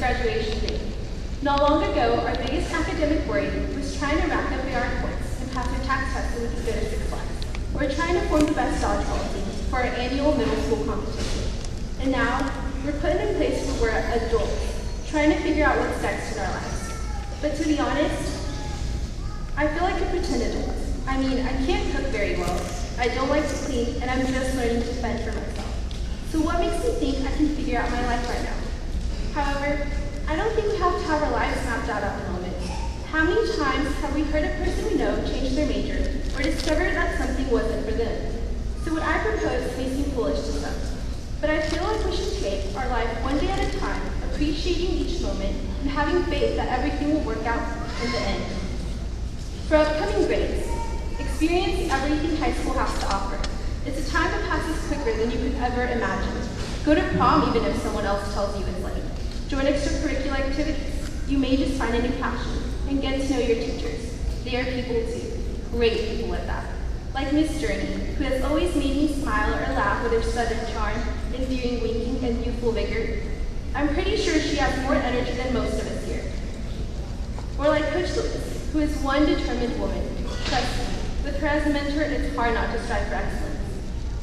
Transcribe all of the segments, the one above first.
graduation day. Not long ago, our biggest academic worry was trying to rack up the AR points and pass our tax test so we could go to Six Flags. Or trying to form the best dodgeball team for our annual middle school competition. And now, we're put in a place where we're adults, trying to figure out what's next in our lives. But to be honest, I feel like a pretend adult. I mean, I can't cook very well, I don't like to clean, and I'm just learning to fend for myself. So what makes me think I can figure out my life right now? However, I don't think we have to have our lives mapped out at the moment. How many times have we heard a person we know change their major or discover that something wasn't for them? So what I propose may seem foolish to some, but I feel like we should take our life one day at a time, appreciating each moment and having faith that everything will work out in the end. For upcoming grades, experience everything high school has to offer. It's a time that passes quicker than you could ever imagine. Go to prom even if someone else tells you it's late. Join extracurricular activities. You may just find a new passion and get to know your teachers. They are people too, great people at that. Like Miss Journey, who has always made me smile or laugh with her sudden charm, endearing winking, and youthful vigor. I'm pretty sure she has more energy than most of us here. Or like Coach Ruiz, who is one determined woman. Trust me, with her as a mentor, it's hard not to strive for excellence.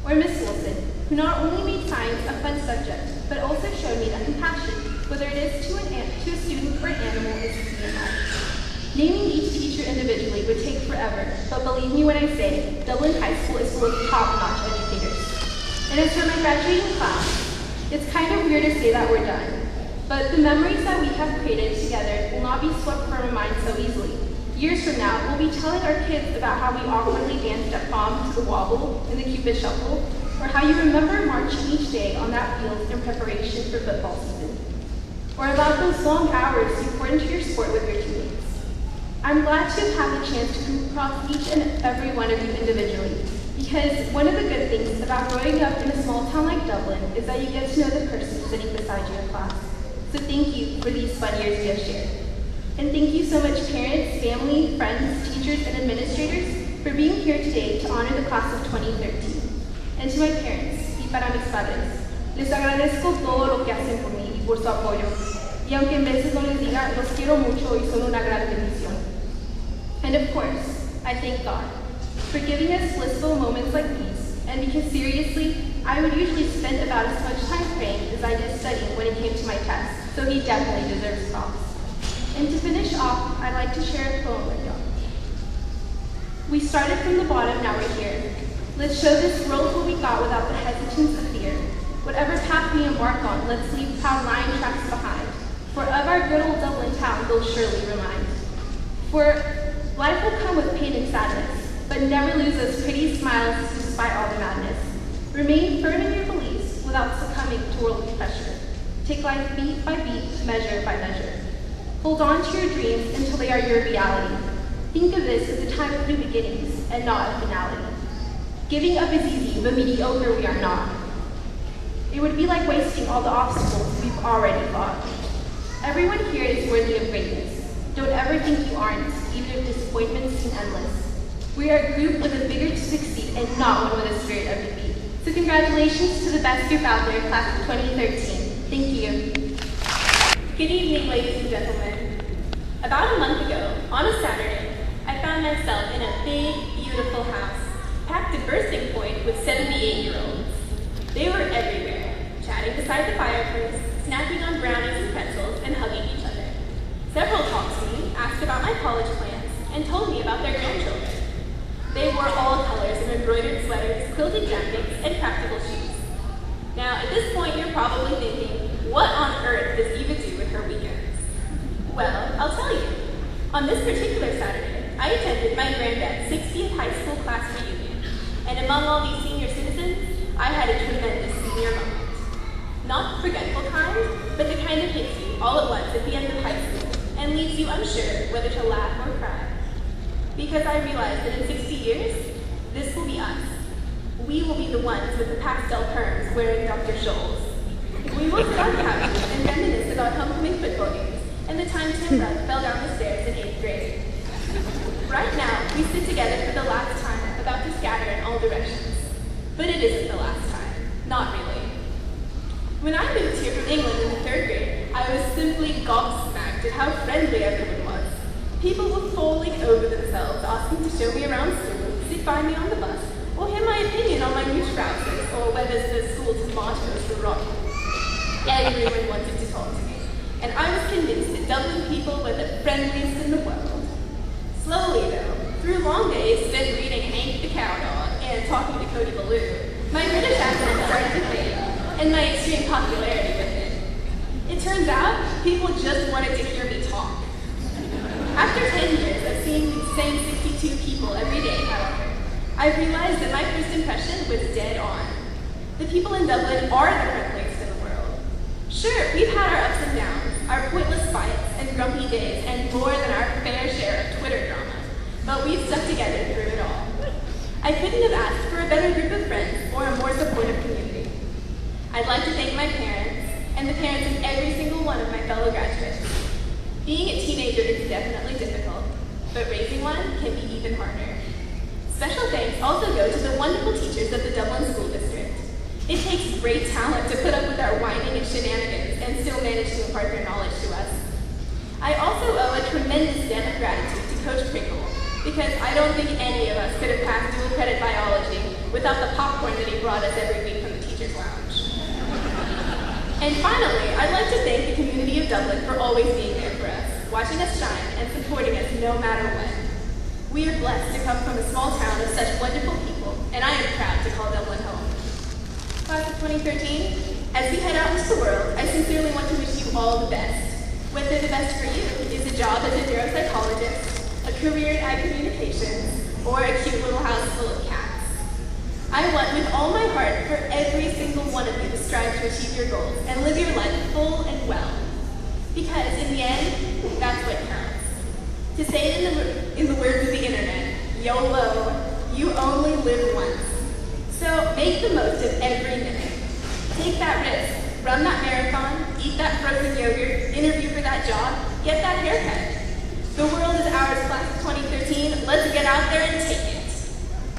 Or Miss Wilson, who not only made science a fun subject, but also showed me that compassion, whether it is to a student or an animal, is key in life. Naming each teacher individually would take forever, but believe me when I say, Dublin High School is full of top-notch educators. And as for my graduating class, it's kind of weird to say that we're done, but the memories that we have created together will not be swept from our minds so easily. Years from now, we'll be telling our kids about how we awkwardly danced at prom to the wobble and the Cupid shuffle, or how you remember marching each day on that field in preparation for football season, or about those long hours you poured into your sport with your teammates. I'm glad to have had the chance to come across each and every one of you individually, because one of the good things about growing up in a small town like Dublin is that you get to know the person sitting beside you in class. So thank you for these fun years we have shared. And thank you so much parents, family, friends, teachers, and administrators for being here today to honor the class of 2013. And to my parents, y para mis padres, les agradezco todo lo que hacen por mí y por su apoyo. Y aunque en veces no les diga, los quiero mucho y son una gran bendición. And of course, I thank God for giving us blissful moments like these, and because seriously, I would usually spend about as much time praying as I did studying when it came to my test, so he definitely deserves props. And to finish off, I'd like to share a poem with y'all. We started from the bottom, now we're here. Let's show this world what we got without the hesitance of fear. Whatever path we embark on, let's leave proud lion tracks behind. For of our good old Dublin town, they'll surely remind. For life will come with pain and sadness, but never lose those pretty smiles despite all the madness. Remain firm in your beliefs without succumbing to worldly pressure. Take life beat by beat, measure by measure. Hold on to your dreams until they are your reality. Think of this as a time of new beginnings and not a finality. Giving up is easy, but mediocre we are not. It would be like wasting all the obstacles we've already fought. Everyone here is worthy of greatness. Don't ever think you aren't, even if disappointments seem endless. We are a group with a vigor to succeed and not one with a spirit of defeat. So congratulations to the best group out there, class of 2013. Thank you. Good evening, ladies and gentlemen. About a month ago, on a Saturday, I found myself in a big, beautiful house, packed to bursting point with 78-year-olds. They were everywhere, chatting beside the fireplace, snacking on brownies and pretzels, and hugging each other. Several talked to me, asked about my college plans, and told me about their grandchildren. They wore all colors of embroidered sweaters, quilted jackets, and practical shoes. Now, at this point, you're probably thinking, what on earth does Eva do with her weekends? Well, I'll tell you. On this particular Saturday, I attended my granddad's 60th high school class reunion, and among all these senior citizens, I had a tremendous senior moment. Not the forgetful kind, but the kind that hits you all at once at the end of high school and leaves you unsure whether to laugh or cry. Because I realized that in 60 years, this will be us. We will be the ones with the pastel perms wearing Dr. Scholl's. We will sit on couches and reminisce about homecoming football games and the time Tim Rudd fell down the stairs in 8th grade. Right now, we sit together for the last time, about to scatter in all directions. But it isn't the last time. Not really. When I moved here from England in the 3rd grade, I I was simply gobsmacked at how friendly everyone was. People were falling over themselves, asking to show me around school, sit by me on the bus, or hear my opinion on my new trousers, or whether the school tomatoes were rotten. Everyone wanted to talk to me, and I was convinced that Dublin people were the friendliest in the world. Slowly, though, through long days spent reading Hank the Cowdog and talking to Cody Ballou, my British accent started to fade, and my extreme popularity with it. It turns out, people just wanted to hear me talk. After 10 years of seeing these same 62 people every day, however, I realized that my first impression was dead on. The people in Dublin are the friendliest in the world. Sure, we've had our ups and downs, our pointless fights and grumpy days, and more than our fair share of Twitter drama, but we've stuck together through it all. I couldn't have asked for a better group of friends or a more supportive community. I'd like to thank my parents and the parents of every single one of my fellow graduates. Being a teenager is definitely difficult, but raising one can be even harder. Special thanks also go to the wonderful teachers of the Dublin School District. It takes great talent to put up with our whining and shenanigans and still manage to impart their knowledge to us. I also owe a tremendous debt of gratitude to Coach Crinkle, because I don't think any of us could have passed dual credit biology without the popcorn that he brought us every week from the teacher's lounge. And finally, I'd like to thank the community of Dublin for always being there for us, watching us shine and supporting us no matter what. We are blessed to come from a small town of such wonderful people, and I am proud to call Dublin home. Class of 2013, as we head out into the world, I sincerely want to wish you all the best. Whether the best for you is a job as a neuropsychologist, a career in ag communications, or a cute little house full of cats. I want with all my heart for every single one of you to strive to achieve your goals and live your life full and well. Because in the end, that's what counts. To say it in the words of the internet, YOLO, you only live once. So make the most of every minute. Take that risk, run that marathon, eat that frozen yogurt, interview for that job, get that haircut. The world is ours, class of 2013. Let's get out there and take it.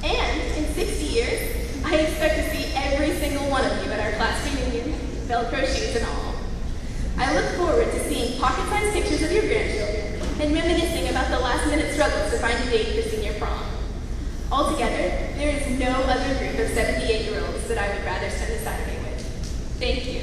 And in 60 years, I expect to see every single one of you at our class reunion, Velcro shoes and all. I look forward to seeing pocket-sized pictures of your grandchildren and reminiscing about the last-minute struggles to find a date for senior prom. Altogether, there is no other group of 78-year-olds that I would rather spend a Saturday with. Thank you.